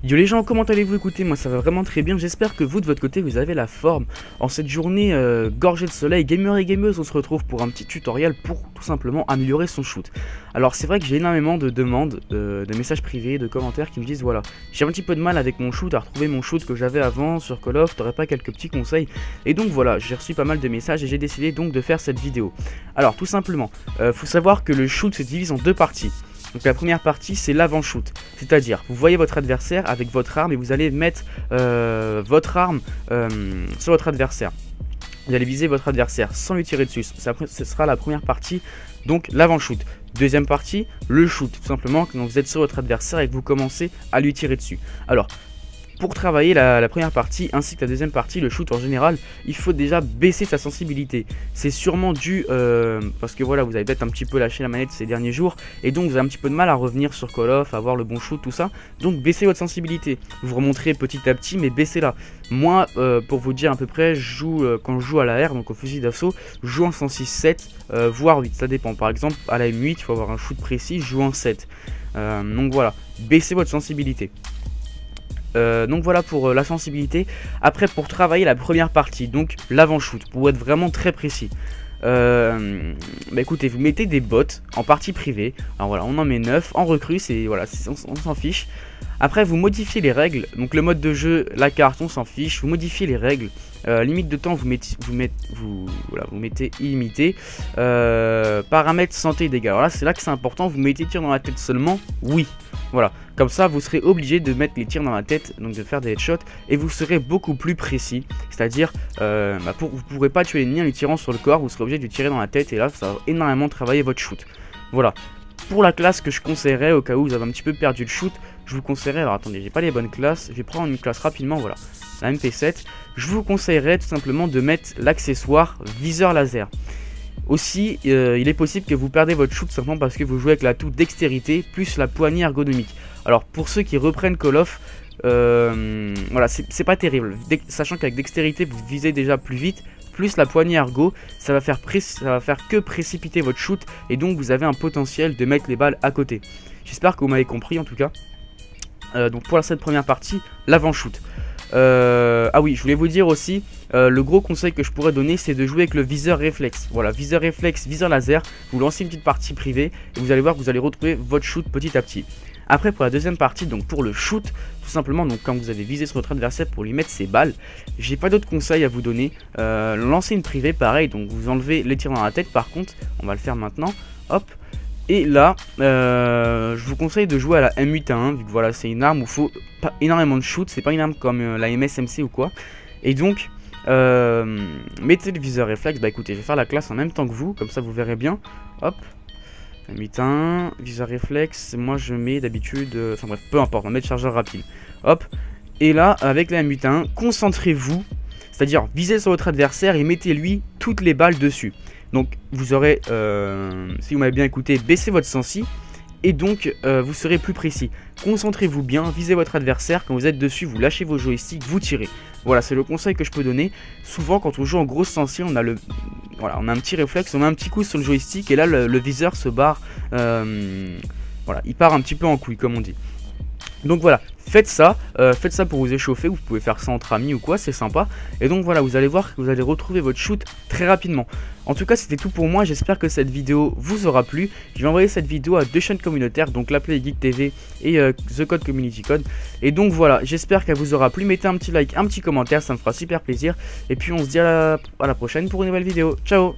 Yo les gens, comment allez-vous? Écoutez, moi ça va vraiment très bien, j'espère que vous de votre côté vous avez la forme. En cette journée gorgée de soleil, gamers et gameuses, on se retrouve pour un petit tutoriel pour tout simplement améliorer son shoot. Alors c'est vrai que j'ai énormément de demandes, de messages privés, de commentaires qui me disent voilà, j'ai un petit peu de mal avec mon shoot, à retrouver mon shoot que j'avais avant sur Call of, t'aurais pas quelques petits conseils? Et donc voilà, j'ai reçu pas mal de messages et j'ai décidé donc de faire cette vidéo. Alors tout simplement, faut savoir que le shoot se divise en deux parties. Donc la première partie c'est l'avant-shoot, c'est-à-dire vous voyez votre adversaire avec votre arme et vous allez mettre votre arme sur votre adversaire. Vous allez viser votre adversaire sans lui tirer dessus, ce sera la première partie, donc l'avant-shoot. Deuxième partie, le shoot, tout simplement quand vous êtes sur votre adversaire et que vous commencez à lui tirer dessus. Alors, pour travailler la première partie ainsi que la deuxième partie, le shoot en général, il faut déjà baisser sa sensibilité. C'est sûrement dû parce que voilà, vous avez peut-être un petit peu lâché la manette ces derniers jours et donc vous avez un petit peu de mal à revenir sur Call of, à avoir le bon shoot, tout ça. Donc baissez votre sensibilité. Vous remonterez petit à petit, mais baissez-la. Moi, pour vous dire à peu près, quand je joue à la R, donc au fusil d'assaut, je joue en 106-7, voire 8, ça dépend. Par exemple, à la M8, il faut avoir un shoot précis, je joue en 7. Donc voilà, baissez votre sensibilité. Donc voilà pour la sensibilité. Après pour travailler la première partie, donc l'avant-shoot, pour être vraiment très précis. Écoutez, vous mettez des bots en partie privée. Alors voilà, on en met 9 en recrue, c'est voilà, on s'en fiche. Après vous modifiez les règles, donc le mode de jeu, la carte, on s'en fiche. Vous modifiez les règles, limite de temps vous mettez illimité, paramètres santé et dégâts. Alors là c'est là que c'est important, vous mettez tir dans la tête seulement, oui. Voilà, comme ça vous serez obligé de mettre les tirs dans la tête, donc de faire des headshots, et vous serez beaucoup plus précis. C'est-à-dire, vous ne pourrez pas tuer l'ennemi en lui tirant sur le corps, vous serez obligé de lui tirer dans la tête, et là ça va énormément travailler votre shoot. Voilà, pour la classe que je conseillerais, au cas où vous avez un petit peu perdu le shoot, je vous conseillerais, alors attendez, j'ai pas les bonnes classes, je vais prendre une classe rapidement, voilà, la MP7, je vous conseillerais tout simplement de mettre l'accessoire viseur laser. Aussi, il est possible que vous perdez votre shoot simplement parce que vous jouez avec l'atout dextérité plus la poignée ergonomique. Alors pour ceux qui reprennent Call of, voilà, c'est pas terrible. Sachant qu'avec dextérité vous visez déjà plus vite, plus la poignée ergo, ça va faire que précipiter votre shoot et donc vous avez un potentiel de mettre les balles à côté. J'espère que vous m'avez compris en tout cas. Donc pour cette première partie, l'avant-shoot. Ah oui, je voulais vous dire aussi, le gros conseil que je pourrais donner, c'est de jouer avec le viseur réflexe. Voilà, viseur réflexe, viseur laser, vous lancez une petite partie privée et vous allez voir que vous allez retrouver votre shoot petit à petit. Après pour la deuxième partie, donc pour le shoot, tout simplement, donc quand vous avez visé sur votre adversaire pour lui mettre ses balles, j'ai pas d'autres conseils à vous donner. Lancez une privée, pareil, donc vous enlevez les tirs dans la tête. Par contre, on va le faire maintenant, hop. Et là, je vous conseille de jouer à la M8A1, vu que voilà, c'est une arme où il faut pas énormément de shoot, c'est pas une arme comme la MSMC ou quoi. Et donc, mettez le viseur réflexe, bah écoutez, je vais faire la classe en même temps que vous, comme ça vous verrez bien. Hop, M8A1, viseur réflexe, moi je mets d'habitude, enfin bref, peu importe, on va mettre chargeur rapide. Hop, et là, avec la M8A1, concentrez-vous, c'est-à-dire visez sur votre adversaire et mettez-lui toutes les balles dessus. Donc vous aurez, si vous m'avez bien écouté, baissé votre sensi et donc vous serez plus précis. Concentrez-vous bien, visez votre adversaire, quand vous êtes dessus, vous lâchez vos joysticks, vous tirez. Voilà, c'est le conseil que je peux donner. Souvent quand on joue en grosse sensi, on a on a un petit réflexe, on a un petit coup sur le joystick et là le viseur se barre, voilà, il part un petit peu en couille comme on dit. Donc voilà, faites ça pour vous échauffer, vous pouvez faire ça entre amis ou quoi, c'est sympa. Et donc voilà, vous allez voir que vous allez retrouver votre shoot très rapidement. En tout cas, c'était tout pour moi, j'espère que cette vidéo vous aura plu. Je vais envoyer cette vidéo à deux chaînes communautaires, donc la Play Geek TV et The Code Community Code. Et donc voilà, j'espère qu'elle vous aura plu, mettez un petit like, un petit commentaire, ça me fera super plaisir. Et puis on se dit à la prochaine pour une nouvelle vidéo, ciao.